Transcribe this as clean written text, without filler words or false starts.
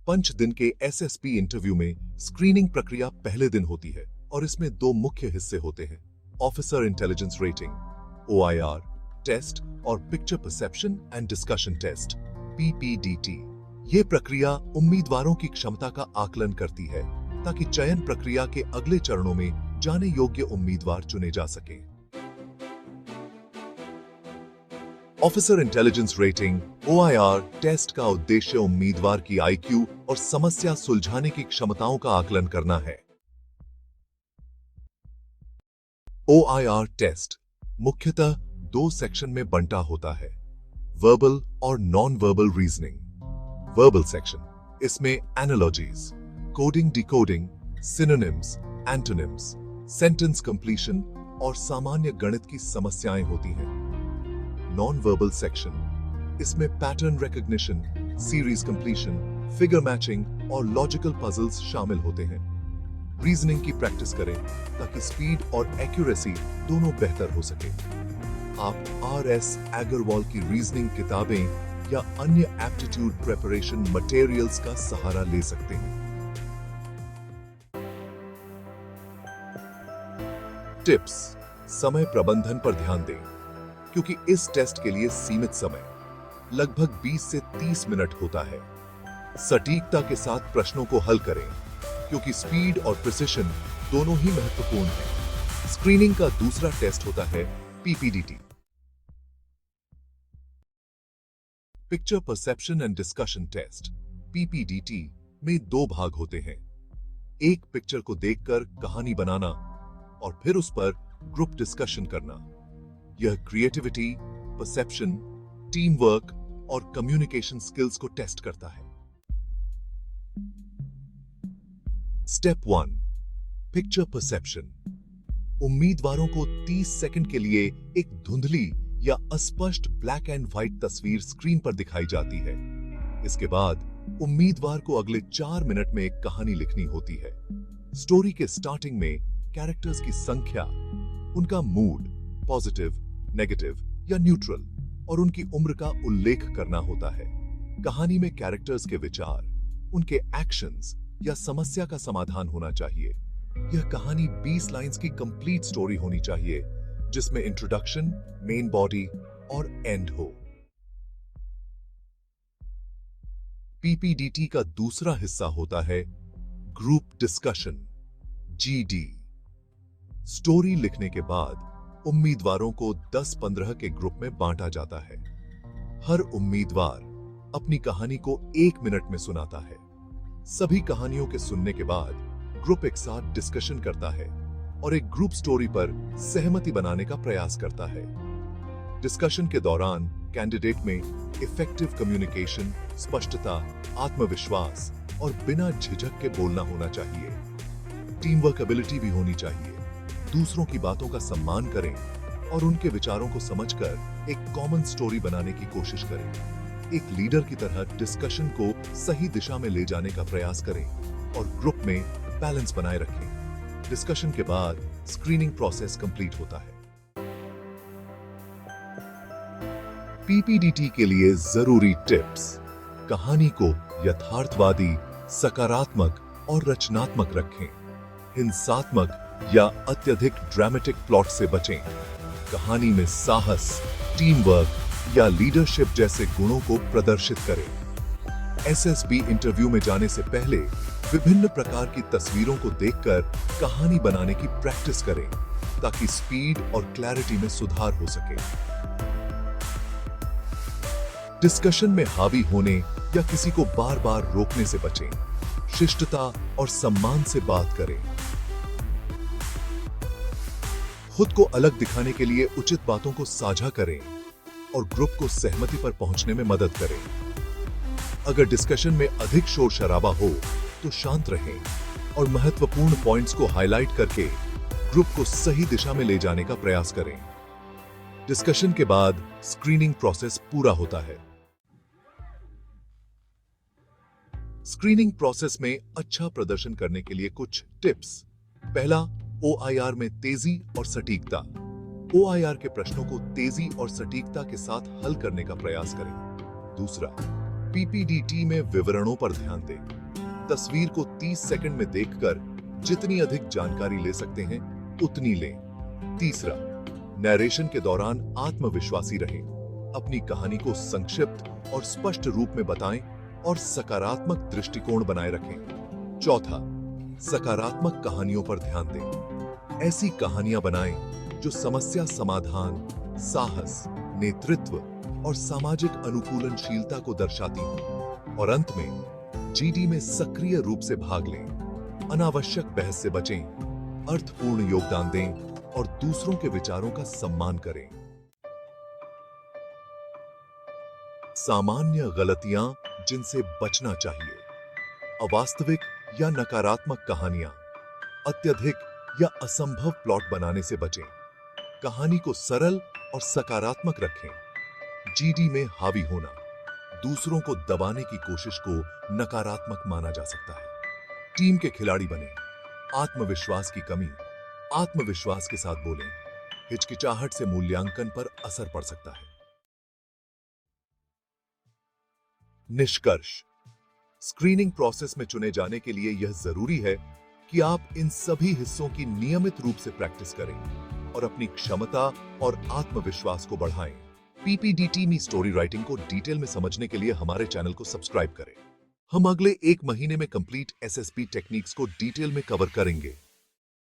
5 दिन के SSP interview में स्क्रीनिंग प्रक्रिया पहले दिन होती है और इसमें 2 मुख्य हिस्से होते हैं, officer intelligence rating OIR test और picture perception and discussion test PPDT। ये प्रक्रिया उम्मीदवारों की क्षमता का आकलन करती है ताकि चयन प्रक्रिया के अगले चरणों में जाने योग्य उम्मीदवार चुने जा सकें। Officer intelligence rating OIR test का उद्देश्य उम्मीदवार की IQ और समस्या सुलझाने की क्षमताओं का आकलन करना है। OIR टेस्ट मुख्यतः 2 सेक्शन में बंटा होता है, वर्बल और non verbal reasoning. Verbal section, इसमें analogies, coding decoding, synonyms, antonyms, sentence completion और सामान्य गणित की समस्याएं होती हैं। नॉन वर्बल सेक्शन, इसमें pattern recognition, series completion, figure matching और लॉजिकल पजल्स शामिल होते हैं। रीजनिंग की प्रैक्टिस करें ताकि स्पीड और एक्यूरेसी दोनों बेहतर हो सके। आप RS एगरवाल की रीजनिंग किताबें या अन्य एप्टीट्यूड प्रिपरेशन मटेरियल्स का सहारा ले सकते हैं। टिप्स, समय प्रबंधन पर ध्यान दें क्योंकि इस टेस्ट के लिए सीमित समय लगभग 20 से 30 मिनट होता है। सटीकता के साथ प्रश्नों को हल करें क्योंकि स्पीड और प्रिसिशन दोनों ही महत्वपूर्ण हैं। स्क्रीनिंग का दूसरा टेस्ट होता है PPDT। Picture perception and discussion test PPDT में 2 भाग होते हैं। एक पिक्चर को देखकर कहानी बनाना और फिर उस पर ग्रुप डिस्कशन करना। यह क्रिएटिविटी, परसेप्शन, टीम वर्क और कम्युनिकेशन स्किल्स को टेस्ट करता है। Step 1, picture perception. उम्मीदवारों को 30 सेकंड के लिए एक धुंधली या अस्पष्ट ब्लैक एंड व्हाइट तस्वीर स्क्रीन पर दिखाई जाती है। इसके बाद उम्मीदवार को अगले 4 मिनट में एक कहानी लिखनी होती है। स्टोरी के स्टार्टिंग में कैरेक्टर्स की संख्या, उनका मूड, पॉजिटिव, नेगेटिव या न्यूट्रल, और उनकी उम्र का उल्लेख करना होता है। कहानी में कैरेक्टर्स के विचार, उनके एक्शंस या समस्या का समाधान होना चाहिए। यह कहानी 20 लाइंस की कंप्लीट स्टोरी होनी चाहिए जिसमें इंट्रोडक्शन, मेन बॉडी और एंड हो। PPDT का दूसरा हिस्सा होता है ग्रुप डिस्कशन GD। स्टोरी लिखने के बाद उम्मीदवारों को 10-15 के ग्रुप में बांटा जाता है। हर उम्मीदवार अपनी कहानी को 1 मिनट में सुनाता है। सभी कहानियों के सुनने के बाद ग्रुप एक साथ डिस्कशन करता है और एक ग्रुप स्टोरी पर सहमति बनाने का प्रयास करता है। डिस्कशन के दौरान कैंडिडेट में इफेक्टिव कम्युनिकेशन, स्पष्टता, आत्मविश्वास और बिना झिझक के बोलना होना चाहिए। टीम वर्क एबिलिटी भी होनी चाहिए। दूसरों की बातों का सम्मान करें और उनके विचारों को समझकर एक कॉमन स्टोरी बनाने की कोशिश करें। एक लीडर की तरह डिस्कशन को सही दिशा में ले जाने का प्रयास करें और ग्रुप में बैलेंस बनाए रखें। डिस्कशन के बाद स्क्रीनिंग प्रोसेस कंप्लीट होता है। PPDT के लिए जरूरी टिप्स, कहानी को यथार्थवादी, सकारात्मक और रचनात्मक रखें। हिंसात्मक या अत्यधिक ड्रामेटिक प्लॉट से बचें। कहानी में साहस, टीम वर्क या लीडरशिप जैसे गुणों को प्रदर्शित करें। SSB इंटरव्यू में जाने से पहले विभिन्न प्रकार की तस्वीरों को देखकर कहानी बनाने की प्रैक्टिस करें ताकि स्पीड और क्लैरिटी में सुधार हो सके। डिस्कशन में हावी होने या किसी को बार-बार रोकने से बचें। शिष्टता और सम्मान से बात करें। खुद को अलग दिखाने के लिए उचित बातों को साझा करें और ग्रुप को सहमति पर पहुंचने में मदद करें। अगर डिस्कशन में अधिक शोर शराबा हो तो शांत रहें और महत्वपूर्ण पॉइंट्स को हाईलाइट करके ग्रुप को सही दिशा में ले जाने का प्रयास करें। डिस्कशन के बाद स्क्रीनिंग प्रोसेस पूरा होता है। स्क्रीनिंग प्रोसेस में अच्छा प्रदर्शन करने के लिए कुछ टिप्स। पहला, OIR में तेजी और सटीकता। OIR के प्रश्नों को तेजी और सटीकता के साथ हल करने का प्रयास करें। दूसरा, पीपीडीटी में विवरणों पर ध्यान दें। तस्वीर को 30 सेकंड में देखकर जितनी अधिक जानकारी ले सकते हैं उतनी लें। तीसरा, नैरेशन के दौरान आत्मविश्वासी रहें। अपनी कहानी को संक्षिप्त और स्पष्ट रूप में बताएं और सकारात्मक दृष्टिकोण बनाए रखें। चौथा, सकारात्मक कहानियों पर ध्यान दें। ऐसी कहानियां बनाएं जो समस्या समाधान, साहस, नेतृत्व और सामाजिक अनुकूलनशीलता को दर्शाती हों। और अंत में जीडी में सक्रिय रूप से भाग लें। अनावश्यक बहस से बचें, अर्थपूर्ण योगदान दें और दूसरों के विचारों का सम्मान करें। सामान्य गलतियां जिनसे बचना चाहिए। अवास्तविक या नकारात्मक कहानियां, अत्यधिक या असंभव प्लॉट बनाने से बचें। कहानी को सरल और सकारात्मक रखें। जीडी में हावी होना, दूसरों को दबाने की कोशिश को नकारात्मक माना जा सकता है। टीम के खिलाड़ी बने। आत्मविश्वास की कमी, आत्मविश्वास के साथ बोलें। हिचकिचाहट से मूल्यांकन पर असर पड़ सकता है। निष्कर्ष, स्क्रीनिंग प्रोसेस में चुने जाने के लिए यह जरूरी है कि आप इन सभी हिस्सों की नियमित रूप से प्रैक्टिस करें और अपनी क्षमता और आत्मविश्वास को बढ़ाएं। पीपीडीटी में स्टोरी राइटिंग को डिटेल में समझने के लिए हमारे चैनल को सब्सक्राइब करें। हम अगले 1 महीने में कंप्लीट एसएसपी टेक्निक्स को डिटेल में कवर करेंगे।